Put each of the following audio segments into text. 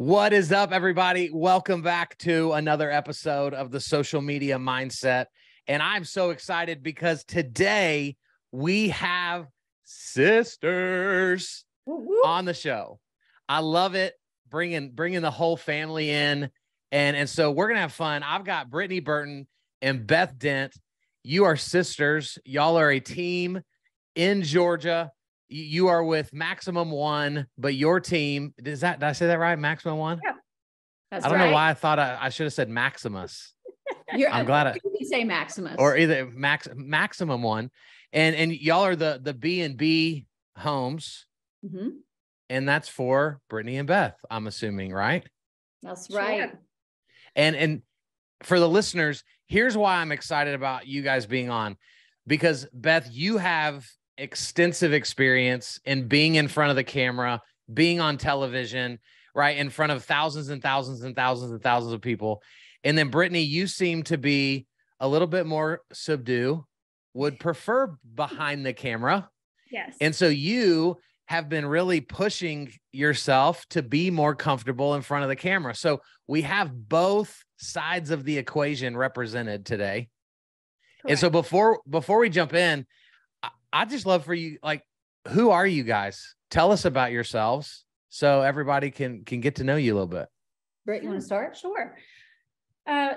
What is up, everybody? Welcome back to another episode of the Social Media Mindset. And I'm so excited because today we have sisters on the show. I love it. Bringing the whole family in. And so we're going to have fun. I've got Brittany Burton and Beth Dent. You are sisters. Y'all are a team in Georgia. You are with Maximum One, but your team, did I say that right? Maximum One? Yeah, that's I don't know why I thought I should have said Maximus. I'm glad you say Maximus. Or either Maximum One. And y'all are the B&B homes. Mm-hmm. And that's for Brittany and Beth, I'm assuming, right? That's right. Sure. And for the listeners, here's why I'm excited about you guys being on. Because Beth, you have extensive experience in being in front of the camera, being on television, right? In front of thousands and thousands and thousands and thousands of people. And then Brittany, you seem to be a little bit more subdued, would prefer behind the camera. Yes. And so you have been really pushing yourself to be more comfortable in front of the camera. So we have both sides of the equation represented today. Correct. And so before we jump in, I just love for you, like, who are you guys? Tell us about yourselves so everybody can get to know you a little bit. Britt, you want to start? Sure.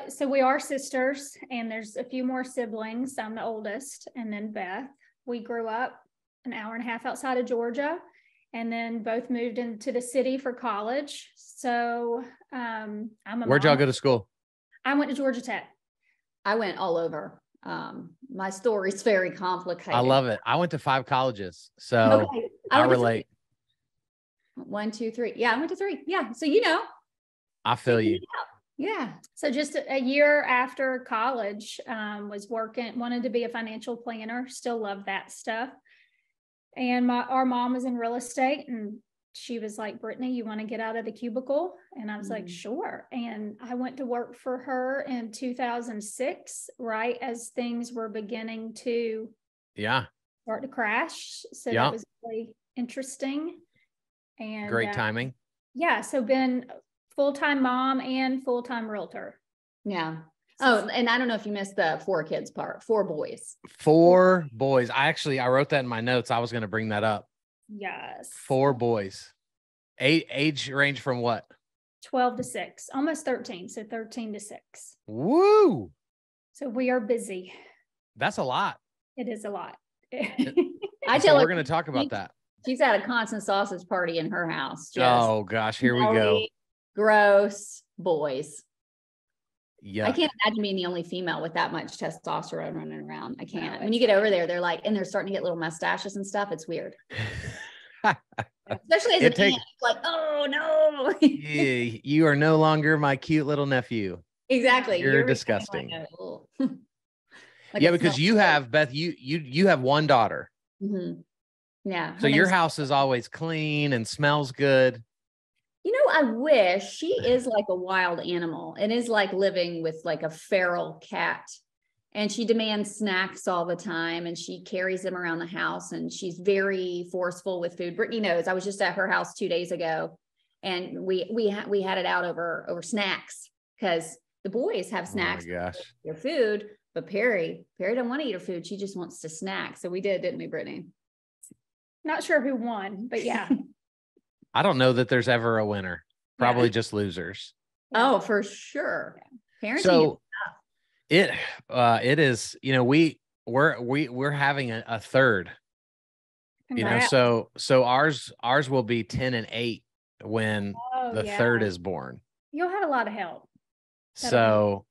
So we are sisters, and there's a few more siblings. I'm the oldest, and then Beth. We grew up an hour and a half outside of Georgia, and then both moved into the city for college. So Where'd y'all go to school? I went to Georgia Tech. I went all over. My story's very complicated. I love it. I went to 5 colleges, so okay. I relate. 1, 2, 3. Yeah, I went to 3. Yeah, so you know. I feel you. Yeah. So just a year after college, wanted to be a financial planner. Still love that stuff. And our mom was in real estate, and she was like, Brittany, you want to get out of the cubicle? And I was like, sure. And I went to work for her in 2006, right as things were beginning to start to crash. So that was really interesting. And great timing. Yeah. So been full-time mom and full-time realtor. Yeah. Oh, and I don't know if you missed the 4 kids part. 4 boys. 4 boys. I wrote that in my notes. I was going to bring that up. Yes. 4 boys. Age range from what? 12 to 6, almost 13. So 13 to 6. Woo. So we are busy. That's a lot. It is a lot. I tell her we're going to talk about that. She's at a constant sausage party in her house. Oh gosh, here we go. Gross boys. Yeah. I can't imagine being the only female with that much testosterone running around. I can't. When you get over there, they're like, and they're starting to get little mustaches and stuff. It's weird. Especially as an aunt, like, oh no. Yeah, you are no longer my cute little nephew. Exactly. You're disgusting. Because you have, Beth, you have 1 daughter. Mm-hmm. Yeah. So your house is always clean and smells good. You know, I wish. She is like a wild animal. It is like living with like a feral cat. And she demands snacks all the time, and she carries them around the house, and she's very forceful with food. Brittany knows. I was just at her house 2 days ago, and we had it out over snacks because the boys have snacks. Oh my gosh. Their food, but Perry doesn't want to eat her food. She just wants to snack. So we did, didn't we, Brittany? Not sure who won, but yeah. I don't know that there's ever a winner. Probably just losers. Oh, for sure. Parenting. So it is, you know, we're having a third. Congrats. You know, so ours will be 10 and 8 when the third is born. You'll have a lot of help. So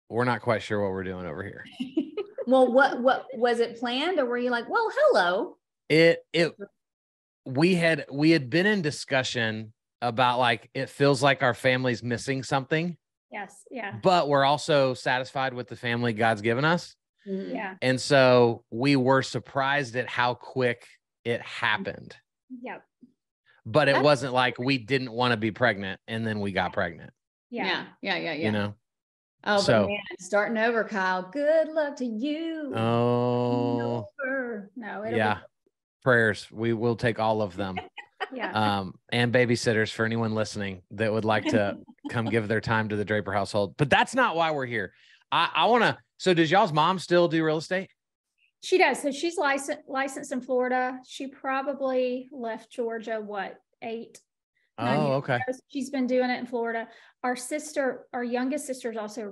we're not quite sure what we're doing over here. Well, what was it planned, or were you like, well, hello? We had been in discussion about, like, it feels like our family's missing something. Yes. Yeah. But we're also satisfied with the family God's given us. Yeah. And so we were surprised at how quick it happened. Yep. But it wasn't like we didn't want to be pregnant and then we got pregnant. Yeah. You know? Oh, so, but man, starting over, Kyle. Good luck to you. Oh. No, yeah. Prayers. We will take all of them. Yeah. And babysitters for anyone listening that would like to come give their time to the Draper household. But that's not why we're here. I want to. So does y'all's mom still do real estate? She does. So she's licensed in Florida. She probably left Georgia, 8, 9 years Okay. ago. She's been doing it in Florida. Our youngest sister is also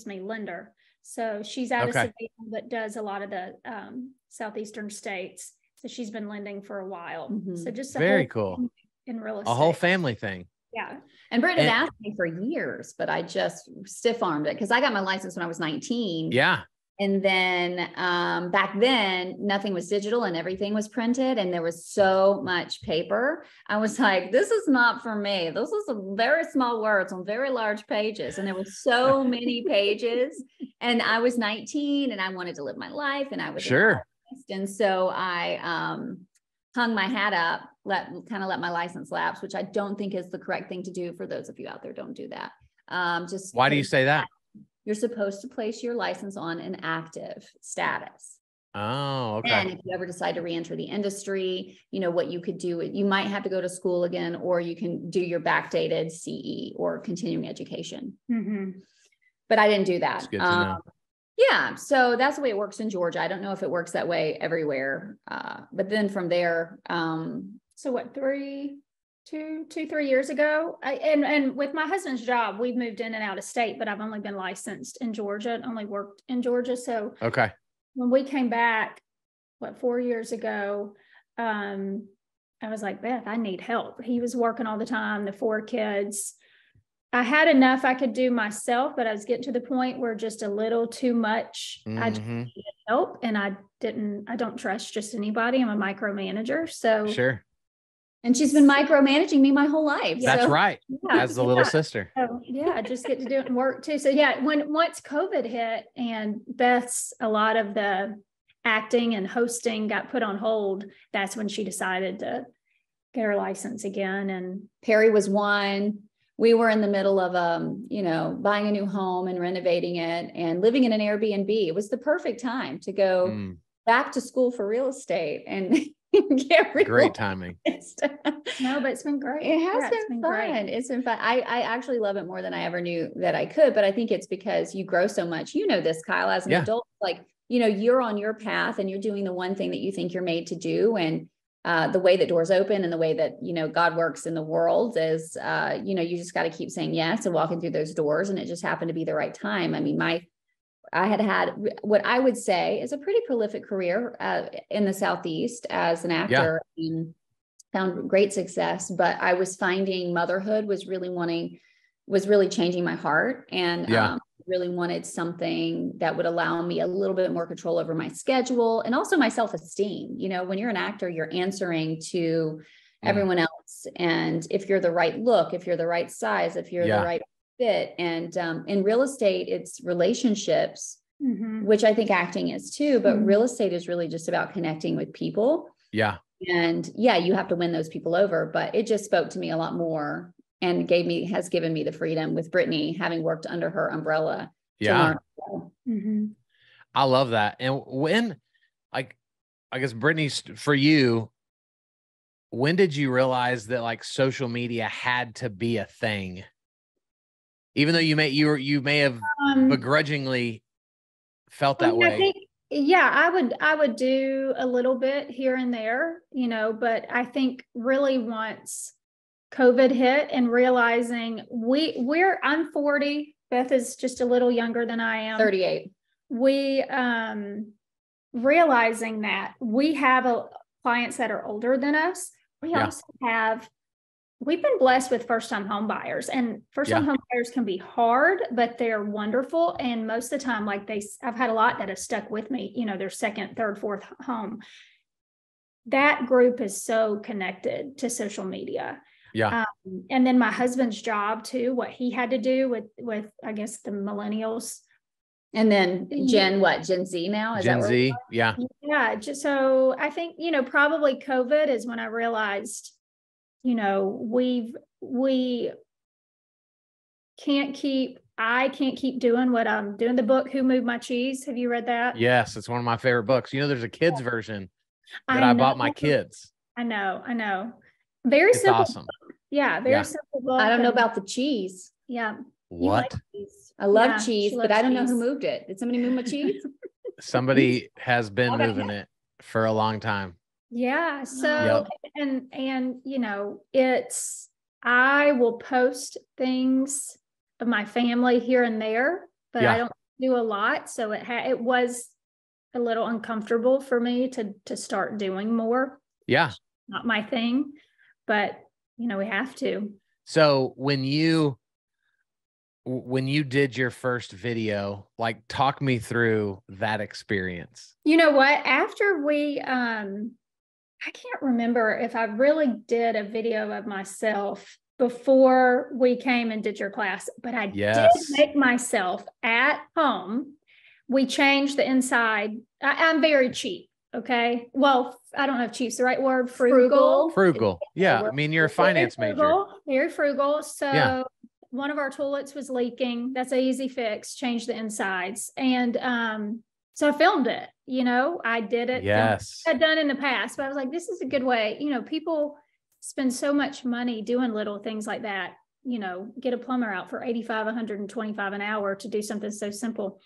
lender. So she's out of Savannah, but does a lot of the southeastern states. So she's been lending for a while. Mm-hmm. So just very cool in real estate. A whole family thing. Yeah. And Britt had asked me for years, but I just stiff armed it because I got my license when I was 19. Yeah. And then back then, nothing was digital and everything was printed and there was so much paper. I was like, this is not for me. Those are some very small words on very large pages. And there were so many pages. And I was 19 and I wanted to live my life and I was sure. And so I hung my hat up, let my license lapse, which I don't think is the correct thing to do. For those of you out there, don't do that. Why do you say that? You're supposed to place your license on an active status. Oh, okay. And if you ever decide to reenter the industry, what you could do, you might have to go to school again, or you can do your backdated CE or continuing education. Mm-hmm. But I didn't do that. That's good to know. Yeah. So that's the way it works in Georgia. I don't know if it works that way everywhere. But then from there, so what, 3 years ago, and with my husband's job, we've moved in and out of state, but I've only been licensed in Georgia and only worked in Georgia. So when we came back, 4 years ago, I was like, Beth, I need help. He was working all the time, the 4 kids. I had enough I could do myself, but I was getting to the point where just a little too much. Mm-hmm. I just needed help, and I don't trust just anybody. I'm a micromanager. So sure. And she's been micromanaging me my whole life. That's right. Yeah, as the little sister. So I just get to do it and work too. So once COVID hit and a lot of the acting and hosting got put on hold, that's when she decided to get her license again. And Perry was 1. We were in the middle of, buying a new home and renovating it and living in an Airbnb. It was the perfect time to go back to school for real estate and get great timing. No, but it's been great. It has been fun. Great. It's been fun. I actually love it more than I ever knew that I could, but I think it's because you grow so much. You know this, Kyle, as an adult, you're on your path and you're doing the one thing that you think you're made to do. And the way that doors open and the way that, God works in the world is, you just got to keep saying yes and walking through those doors. And it just happened to be the right time. I mean, I had what I would say is a pretty prolific career in the Southeast as an actor and found great success, but I was finding motherhood was really changing my heart and really wanted something that would allow me a little bit more control over my schedule and also my self-esteem. When you're an actor, you're answering to everyone else. And if you're the right look, if you're the right size, if you're the right fit. And in real estate, it's relationships, which I think acting is too, but real estate is really just about connecting with people. Yeah. And you have to win those people over, but it just spoke to me a lot more and has given me the freedom with Brittany, having worked under her umbrella. Yeah. I love that. And when, I guess Brittany, for you, when did you realize that social media had to be a thing? Even though you may have begrudgingly felt that way. I think, I would do a little bit here and there, but I think really once COVID hit and realizing I'm 40, Beth is just a little younger than I am. 38. We, realizing that we have clients that are older than us. We also we've been blessed with first-time home buyers, and first-time home buyers can be hard, but they're wonderful. And most of the time, I've had a lot that have stuck with me, their second, third, fourth home. That group is so connected to social media. Yeah. And then my husband's job too, what he had to do with I guess the millennials. And then Gen Z now? Is Gen that Z. Yeah. Yeah. Just so I think, probably COVID is when I realized, I can't keep doing what I'm doing. The book, Who Moved My Cheese? Have you read that? Yes. It's one of my favorite books. There's a kid's version that I bought my kids. I know. Very It's simple. awesome. Yeah, very Yeah. simple book. I don't know and- about the cheese. Yeah. You like What? cheese. I love Yeah, cheese, she but loves I don't know who cheese. moved it. Did somebody move my cheese? Somebody has been Okay. moving it for a long time. Yeah. So, Yep. and, you know, I will post things of my family here and there, but Yeah. I don't do a lot. So it was a little uncomfortable for me to start doing more. Yeah. Not my thing, but you know, we have to. So when you did your first video, like talk me through that experience. You know what? After we, I can't remember if I really did a video of myself before we came and did your class, but I Yes. did make myself at home. We changed the inside. I'm very cheap. Okay. Well, I don't know if cheap's the right word. Frugal. Frugal. Yeah. I mean, you're a finance major. Very frugal. So Yeah. one of our toilets was leaking. That's an easy fix. Change the insides. And so I filmed it, you know, I did it. Yes. I'd done in the past, but I was like, this is a good way. You know, people spend so much money doing little things like that, you know, get a plumber out for 85, 125 an hour to do something so simple.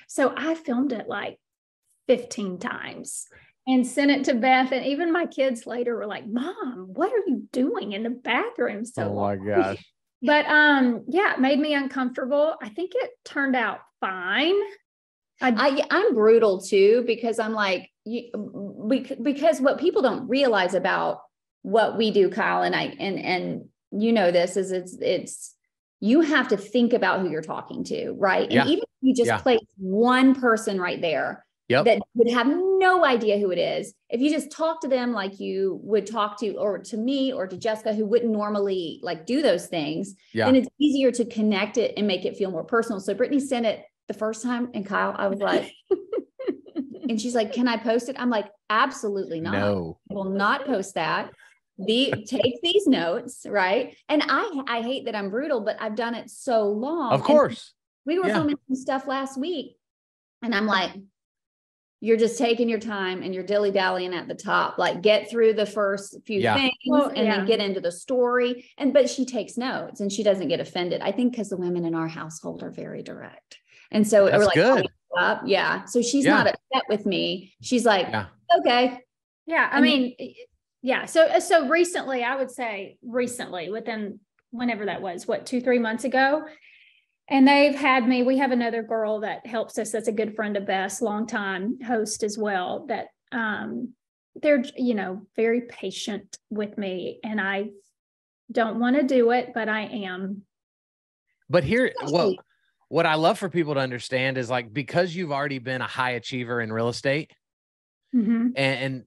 So I filmed it like 15 times and sent it to Beth. And even my kids later were like, Mom, what are you doing in the bathroom so Oh my long? gosh. But yeah, it made me uncomfortable. I think it turned out fine. I'm brutal too, because I'm like, because what people don't realize about what we do, Kyle, and you know, this is it's you have to think about who you're talking to, right? Yeah. And even if you just place one person right there that would have no idea who it is, if you just talk to them like you would talk to, or to me or to Jessica, who wouldn't normally like do those things, then it's easier to connect it and make it feel more personal. So Brittany sent it the first time, and Kyle, I was like, and she's like, can I post it? I'm like, absolutely not. No. I will not post that. Take these notes, right? And I hate that I'm brutal, but I've done it so long. Of course. And we were filming some stuff last week, and I'm like, you're just taking your time and you're dilly-dallying at the top, like get through the first few things and then get into the story. But she takes notes and she doesn't get offended. I think because the women in our household are very direct. And so we're like, good. Yeah. So she's not upset with me. She's like, okay. Yeah. I mean, yeah. So recently, I would say within whenever that was, 2-3 months ago. And they've had me, we have another girl that helps us. That's a good friend of Beth's, longtime host as well, that they're, you know, very patient with me, and I don't want to do it, but I am. But here, what I love for people to understand is, like, because you've already been a high achiever in real estate, and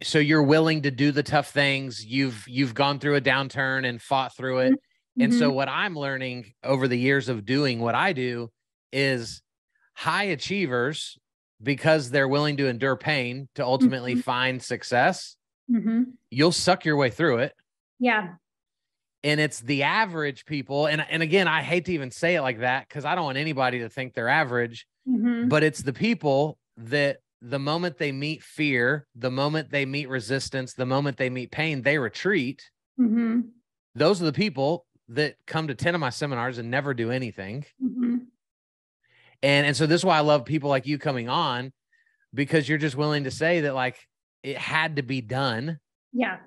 so you're willing to do the tough things. You've gone through a downturn and fought through it. And so what I'm learning over the years of doing what I do is high achievers, because they're willing to endure pain to ultimately find success, you'll suck your way through it. Yeah. And it's the average people. And again, I hate to even say it like that, because I don't want anybody to think they're average, but it's the people that the moment they meet fear, the moment they meet resistance, the moment they meet pain, they retreat. Those are the people that come to 10 of my seminars and never do anything. And so this is why I love people like you coming on, because you're just willing to say that, like, it had to be done. Yeah,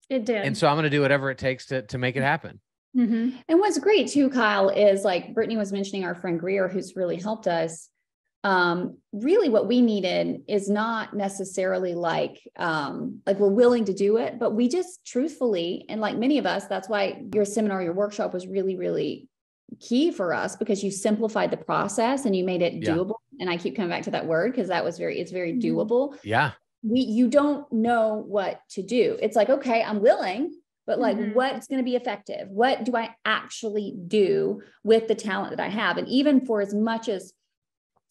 it did. And so I'm going to do whatever it takes to make it happen. And what's great too, Kyle, is like Brittany was mentioning, our friend Greer, who's really helped us. Really what we needed is not necessarily like we're willing to do it, but we just truthfully, and like many of us, that's why your seminar, your workshop was really, really key for us, because you simplified the process and you made it doable. And I keep coming back to that word, because it's very doable. Yeah. You don't know what to do. It's like, okay, I'm willing, but like, what's going to be effective? What do I actually do with the talent that I have? And even for as much as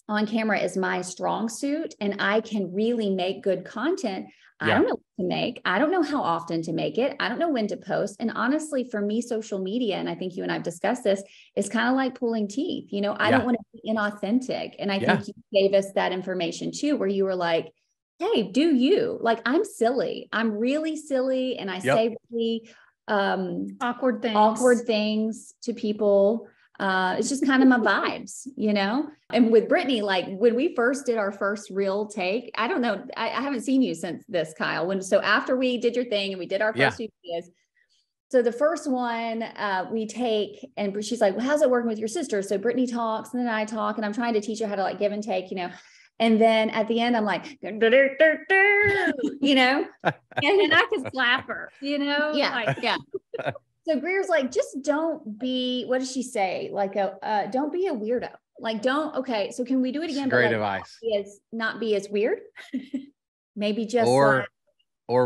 on camera is my strong suit and I can really make good content, I don't know what to make. I don't know how often to make it. I don't know when to post. And honestly, for me, social media, and I think you and I've discussed this, is kind of like pulling teeth. You know, I don't want to be inauthentic. And I think you gave us that information too, where you were like, hey, do you. Like, I'm silly. I'm really silly. And I say really awkward things to people. It's just kind of my vibes, you know? And with Brittany, like when we first did our first real take, I don't know, I haven't seen you since this, Kyle. So after we did your thing and we did our first few videos, so the first one we take, and she's like, well, how's it working with your sister? So Brittany talks and then I talk, and I'm trying to teach her how to like give and take, you know? And then at the end, I'm like, you know, and I could slap her, you know? Yeah. So Greer's like, just don't be, what does she say? Like, don't be a weirdo. Like, okay. So can we do it again? Great advice. Not be as weird. Maybe just or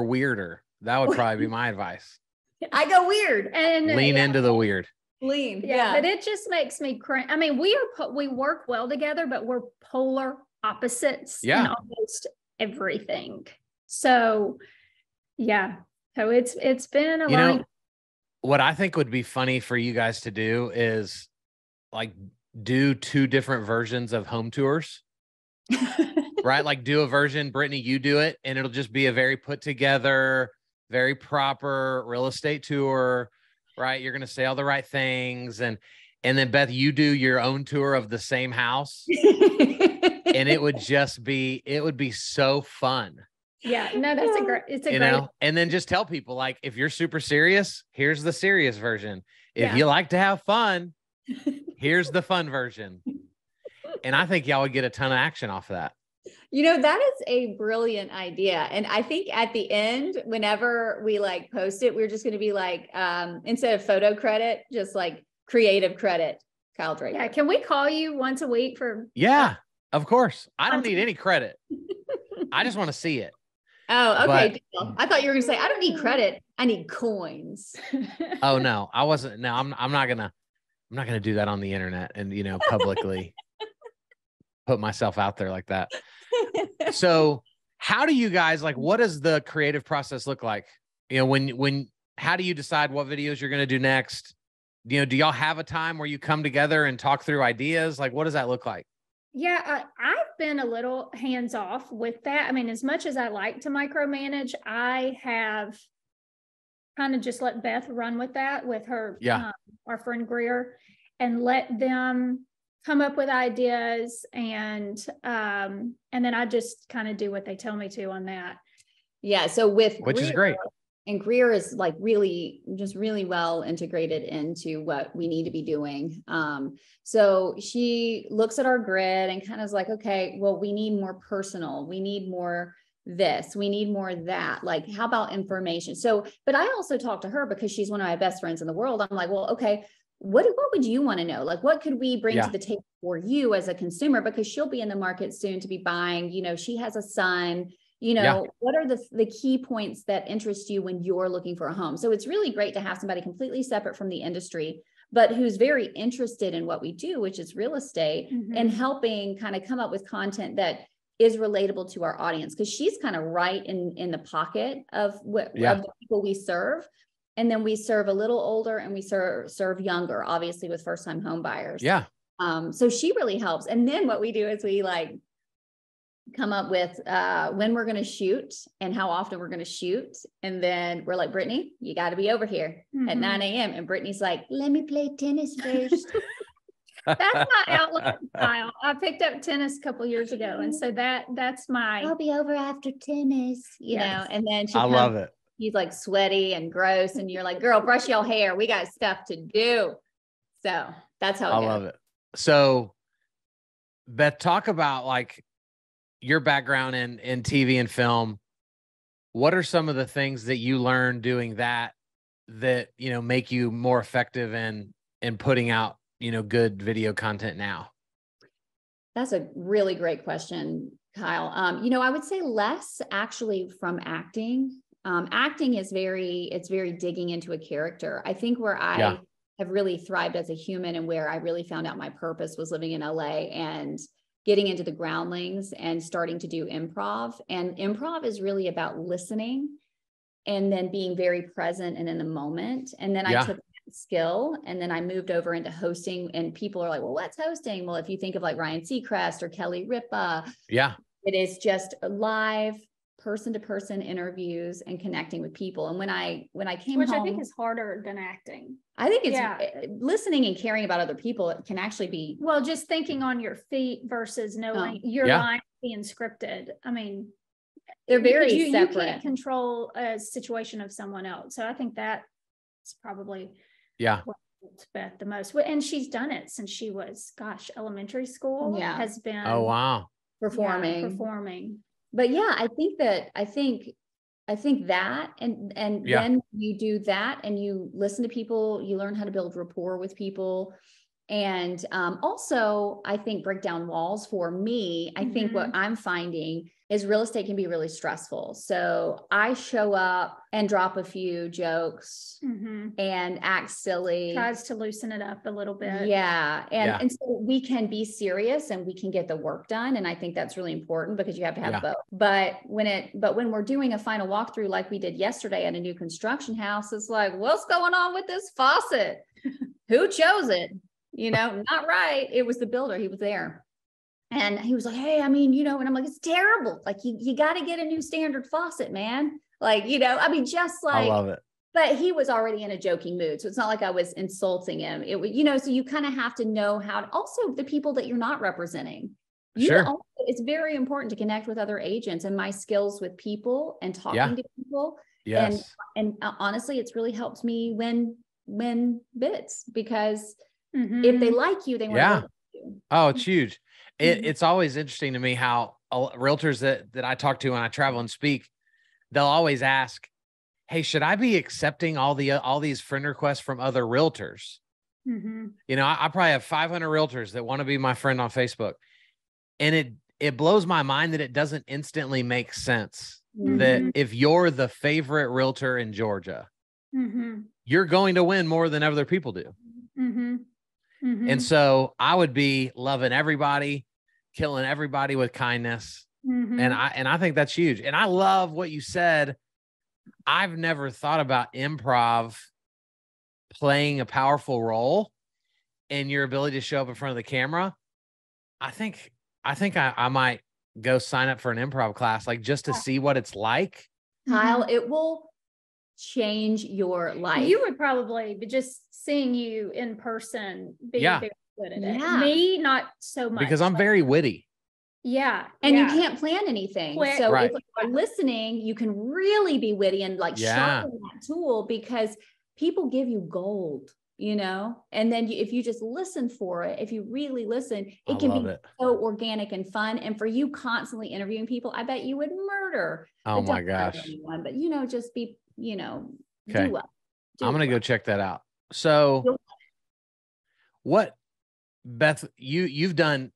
weirder. That would probably be my advice. I go weird and lean into the weird. Yeah. But it just makes me cringe. I mean, we work well together, but we're polar opposites in almost everything. So yeah. So it's been a long. What I think would be funny for you guys to do is like do 2 different versions of home tours, right? Like do a version, Brittany, you do it, and it'll just be a very put together, very proper real estate tour, right? You're going to say all the right things. And then Beth, you do your own tour of the same house. And it would be so fun. Yeah, no, it's a great, and then just tell people, like, if you're super serious, here's the serious version. If you like to have fun, here's the fun version. And I think y'all would get a ton of action off of that. You know, that is a brilliant idea. And I think at the end, whenever we like post it, we're just going to be like, instead of photo credit, just like creative credit, Kyle Draper. Yeah. Can we call you once a week for? Yeah, of course. I don't need any credit. I just want to see it. Oh, okay. But I thought you were going to say, I don't need credit. I need coins. Oh no, I wasn't. No, I'm not going to do that on the internet and, publicly put myself out there like that. So how do you guys, like, what does the creative process look like? How do you decide what videos you're going to do next? Do y'all have a time where you come together and talk through ideas? Like, what does that look like? Yeah, I've been a little hands off with that. I mean, as much as I like to micromanage, I have kind of just let Beth run with that with her, our friend Greer, and let them come up with ideas. And then I just kind of do what they tell me to on that. Yeah. So which is great. And Greer is like really well integrated into what we need to be doing. So she looks at our grid and kind of is like, okay, well, we need more personal. We need more this. We need more that. Like, how about information? So, but I also talk to her because she's one of my best friends in the world. I'm like, well, okay, what would you want to know? Like, what could we bring to the table for you as a consumer? Because she'll be in the market soon to be buying, she has a son. What are the key points that interest you when you're looking for a home? So it's really great to have somebody completely separate from the industry, but who's very interested in what we do, which is real estate, and helping kind of come up with content that is relatable to our audience. Because she's kind of right in the pocket of of the people we serve. And then we serve a little older and we serve younger, obviously with first-time home buyers. Yeah. So she really helps. And then what we do is we come up with when we're going to shoot and how often we're going to shoot. And then we're like, Brittany, you got to be over here at 9 a.m. And Brittany's like, let me play tennis first. That's my outlet style. I picked up tennis a couple of years ago. And so that's I'll be over after tennis, you know, and then I love it. He's like sweaty and gross. And you're like, girl, brush your hair. We got stuff to do. So that's how it goes. I love it. So Beth, talk about like your background in TV and film. What are some of the things that you learned doing that make you more effective in putting out, good video content now? That's a really great question, Kyle. I would say less actually from acting. Acting is very digging into a character. I think where I have really thrived as a human and where I really found out my purpose was living in LA and getting into the groundlings and starting to do improv. And improv is really about listening and then being very present and in the moment. And then I took that skill and then I moved over into hosting, and people are like, well, what's hosting? Well, if you think of like Ryan Seacrest or Kelly Ripa, It is just live person-to-person interviews and connecting with people. And when I came Which home, I think is harder than acting. I think it's listening and caring about other people. It can actually be, Well, just thinking on your feet versus knowing your line being scripted. I mean, they're very you separate. can't control a situation of someone else. So I think that's probably what helped Beth the most. And she's done it since she was, elementary school. Has been performing. But yeah, I think that and then you do that and you listen to people, you learn how to build rapport with people. And also, I think break down walls for me. I think what I'm finding is real estate can be really stressful. So I show up and drop a few jokes and act silly. Tries to loosen it up a little bit. Yeah. And so we can be serious and we can get the work done. And I think that's really important because you have to have both. But when we're doing a final walkthrough like we did yesterday at a new construction house, it's like, what's going on with this faucet? Who chose it? Not right. It was the builder. He was there. And he was like, hey, I mean, and I'm like, it's terrible. Like you got to get a new standard faucet, man. Like, just like, I love it. But he was already in a joking mood. So it's not like I was insulting him. It was, so you kind of have to know how to, also the people that you're not representing. It's very important to connect with other agents, and my skills with people and talking to people. Yes. And honestly, it's really helped me win bids because if they like you, they want to work with you. Oh, it's huge. It's always interesting to me how realtors that I talk to when I travel and speak, they'll always ask, hey, should I be accepting all these friend requests from other realtors? I probably have 500 realtors that want to be my friend on Facebook. And it blows my mind that it doesn't instantly make sense that if you're the favorite realtor in Georgia, you're going to win more than other people do. And so I would be loving everybody, killing everybody with kindness. And I think that's huge. And I love what you said. I've never thought about improv playing a powerful role in your ability to show up in front of the camera. I think I might go sign up for an improv class, like just to see what it's like. Kyle, it will change your life. You would probably, but just seeing you in person, be very good at it. Me, not so much. Because I'm very witty. Yeah. And you can't plan anything. So if you're listening, you can really be witty and sharpen that tool, because people give you gold, and then if you just listen for it, if you really listen, it can be so organic and fun. And for you constantly interviewing people, I bet you would murder. Oh my gosh. Anyone, but just be, do well. I'm going to go check that out. So what, Beth, you've done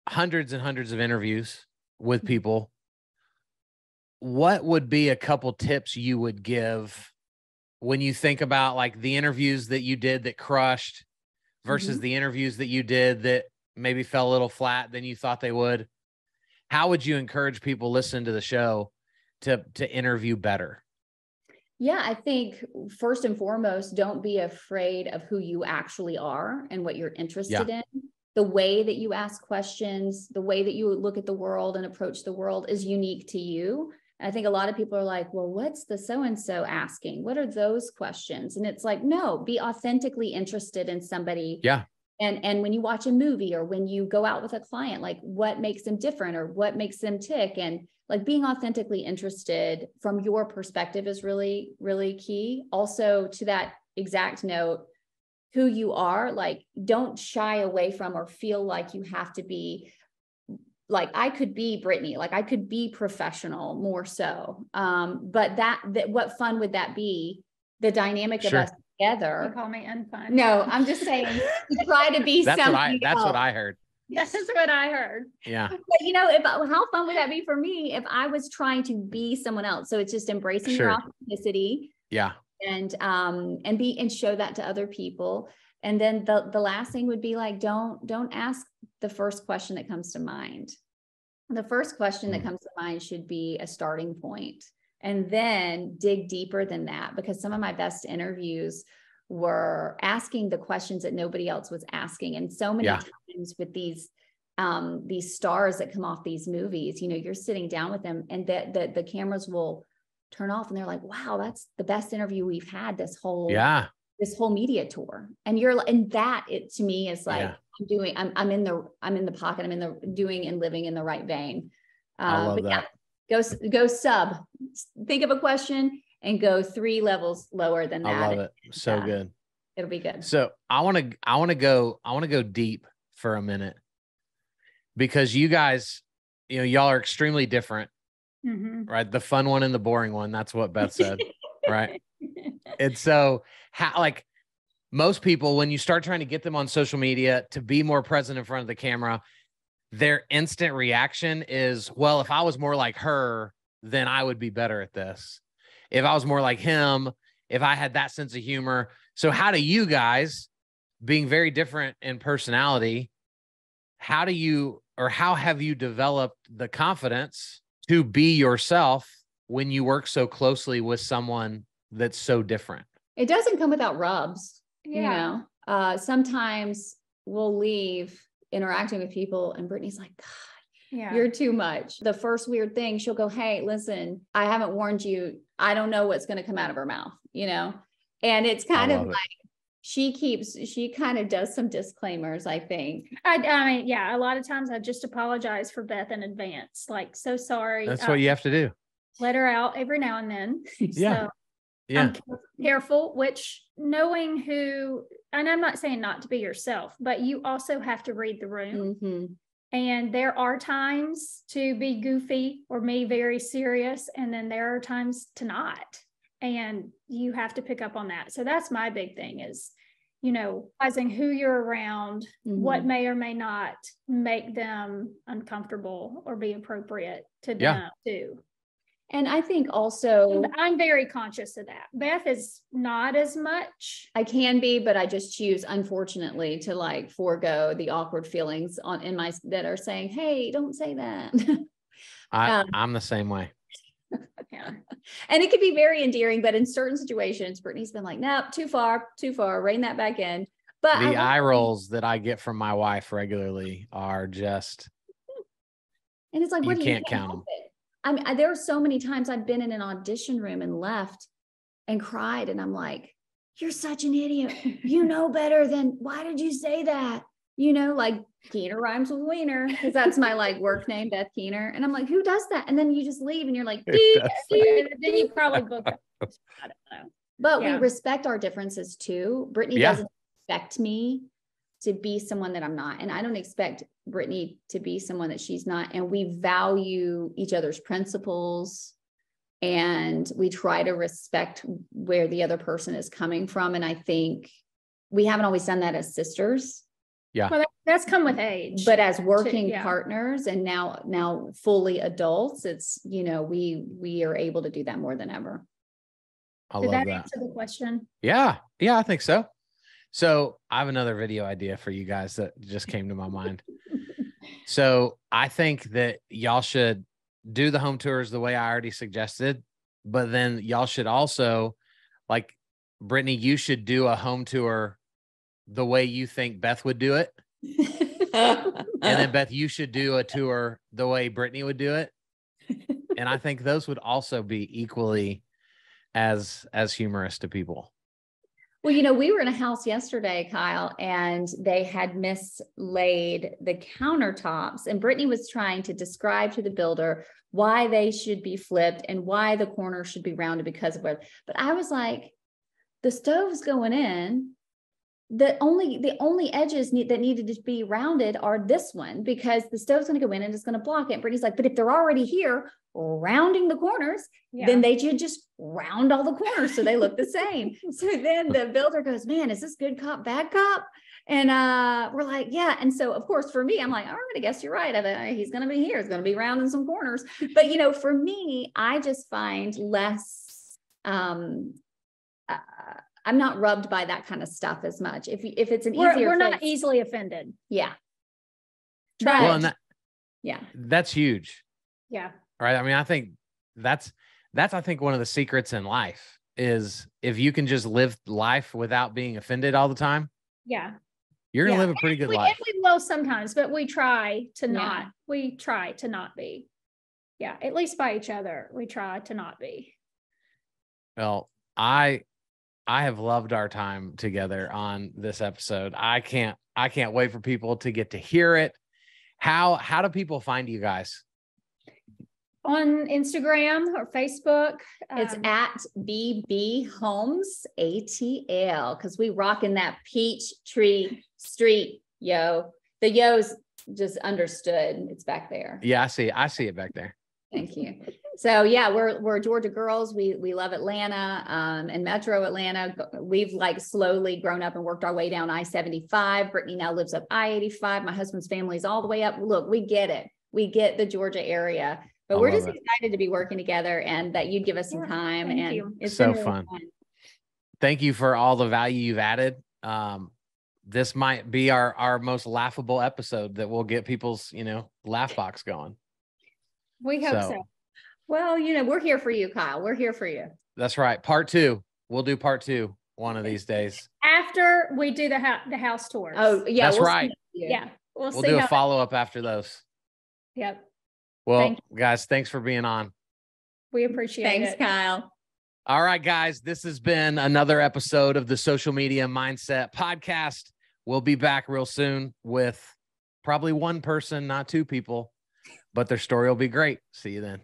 hundreds and hundreds of interviews with people. What would be a couple tips you would give when you think about like the interviews that you did that crushed versus the interviews that you did that maybe fell a little flat than you thought they would? How would you encourage people listening to the show to interview better? Yeah, I think first and foremost, don't be afraid of who you actually are and what you're interested in. The way that you ask questions, the way that you look at the world and approach the world is unique to you. I think a lot of people are like, well, what's the so-and-so asking? What are those questions? And it's like, no, be authentically interested in somebody. Yeah. And when you watch a movie or when you go out with a client, like what makes them different or what makes them tick? And like being authentically interested from your perspective is really, really key. Also, to that exact note, who you are, like, don't shy away from or feel like you have to be like, I could be Brittany, like I could be professional more so. But that what fun would that be? The dynamic of us together. You call me unfun. No, I'm just saying you try to be something. That's what I heard. That's what I heard. Yeah. But how fun would that be for me if I was trying to be someone else? So it's just embracing your authenticity. Yeah. And show that to other people. And then the last thing would be like, don't ask the first question that comes to mind. The first question that comes to mind should be a starting point, and then dig deeper than that, because some of my best interviews were asking the questions that nobody else was asking. And so many times with these these stars that come off these movies, you know, you're sitting down with them and that the cameras will turn off and they're like, wow, that's the best interview we've had this whole media tour. And that it to me is like, I'm in the pocket, I'm in the doing and living in the right vein. I love that. Yeah, go sub, think of a question and go 3 levels lower than that. I love it. So good. It'll be good. So I want to go deep for a minute, because you guys, you know, y'all are extremely different, right? The fun one and the boring one. That's what Beth said, right? And so like most people, when you start trying to get them on social media to be more present in front of the camera, their instant reaction is, well, if I was more like her, then I would be better at this. If I was more like him, if I had that sense of humor. So how do you guys, being very different in personality, how have you developed the confidence to be yourself when you work so closely with someone that's so different? It doesn't come without rubs. Yeah. You know, sometimes we'll leave interacting with people and Brittany's like, God, you're too much. The first weird thing, she'll go, hey, listen, I haven't warned you. I don't know what's going to come out of her mouth, you know? And it's kind of like, she kind of does some disclaimers, I think. I mean, yeah, a lot of times I just apologize for Beth in advance. Like, so sorry. That's what you have to do. Let her out every now and then. Yeah. So yeah. I'm careful, which knowing who, and I'm not saying not to be yourself, but you also have to read the room. And there are times to be goofy or me very serious. And then there are times to not. And you have to pick up on that. So that's my big thing is, you know, realizing who you're around, what may or may not make them uncomfortable or be appropriate to them too. And I think also, I'm very conscious of that. Beth is not as much. I can be, but I just choose, unfortunately, to like forego the awkward feelings that are saying, hey, don't say that. I'm the same way. Yeah. And it could be very endearing, but in certain situations, Brittany's been like, nope, too far, rein that back in. But the eye rolls that I get from my wife regularly are just, and it's like, you can't count them. I mean, there are so many times I've been in an audition room and left and cried. And I'm like, you're such an idiot. You know better than, why did you say that? You know, like Keener rhymes with wiener, because that's my like work name, Beth Keener. And I'm like, who does that? And then you just leave and you're like, then you probably book it. I don't know. But we respect our differences too. Brittany doesn't expect me to be someone that I'm not. And I don't expect Brittany to be someone that she's not. And we value each other's principles and we try to respect where the other person is coming from. And I think we haven't always done that as sisters. Yeah. Well, that's come with age. But as working partners and now fully adults, it's, you know, we are able to do that more than ever. Did that answer the question? Yeah. Yeah, I think so. So I have another video idea for you guys that just came to my mind. So I think that y'all should do the home tours the way I already suggested, but then y'all should also, like, Brittany, you should do a home tour the way you think Beth would do it. And then Beth, you should do a tour the way Brittany would do it. And I think those would also be equally as humorous to people. Well, you know, we were in a house yesterday, Kyle, and they had mislaid the countertops. And Brittany was trying to describe to the builder why they should be flipped and why the corners should be rounded because of where. But I was like, the stove's going in. The only edges that needed to be rounded are this one because the stove's going to go in and it's going to block it. And Brittany's like, but if they're already here rounding the corners, then they should just round all the corners so they look the same. So then the builder goes, man, is this good cop, bad cop? And we're like, yeah. And so of course for me, I'm like, all right, I guess you're right. He's going to be here. He's going to be rounding some corners. But you know, for me, I just find less, I'm not rubbed by that kind of stuff as much. If it's an easier, we're not easily offended. Yeah. Well, and yeah, that's huge. Yeah. Right. I mean, I think that's I think one of the secrets in life is if you can just live life without being offended all the time. Yeah. You're going to live a pretty good life. We will sometimes, but we try to Yeah. not. We try to not be. Yeah, at least by each other, we try to not be. Well, I have loved our time together on this episode. I can't wait for people to get to hear it. How do people find you guys? On Instagram or Facebook. It's at BB Homes ATL, because we rocking that Peachtree Street, yo. The yo's just understood. It's back there. Yeah, I see it back there. Thank you. So yeah, we're Georgia girls. We love Atlanta and Metro Atlanta. We've like slowly grown up and worked our way down I-75. Brittany now lives up I-85. My husband's family is all the way up. Look, we get it. We get the Georgia area, but we're just excited to be working together and that you'd give us some time. Thank and you. It's so been really fun. Thank you for all the value you've added. This might be our most laughable episode that will get people's, laugh box going. We hope so. Well, we're here for you, Kyle. We're here for you. That's right. Part 2. We'll do part 2 one of these days. After we do the house tours. Oh, yeah. That's right. Yeah. We'll We'll see do a how. follow-up after those. Yep. Well, guys, thanks for being on. We appreciate Thanks, it. Kyle. All right, guys, this has been another episode of the Social Media Mindset Podcast. We'll be back real soon with probably one person, not two people, but their story will be great. See you then.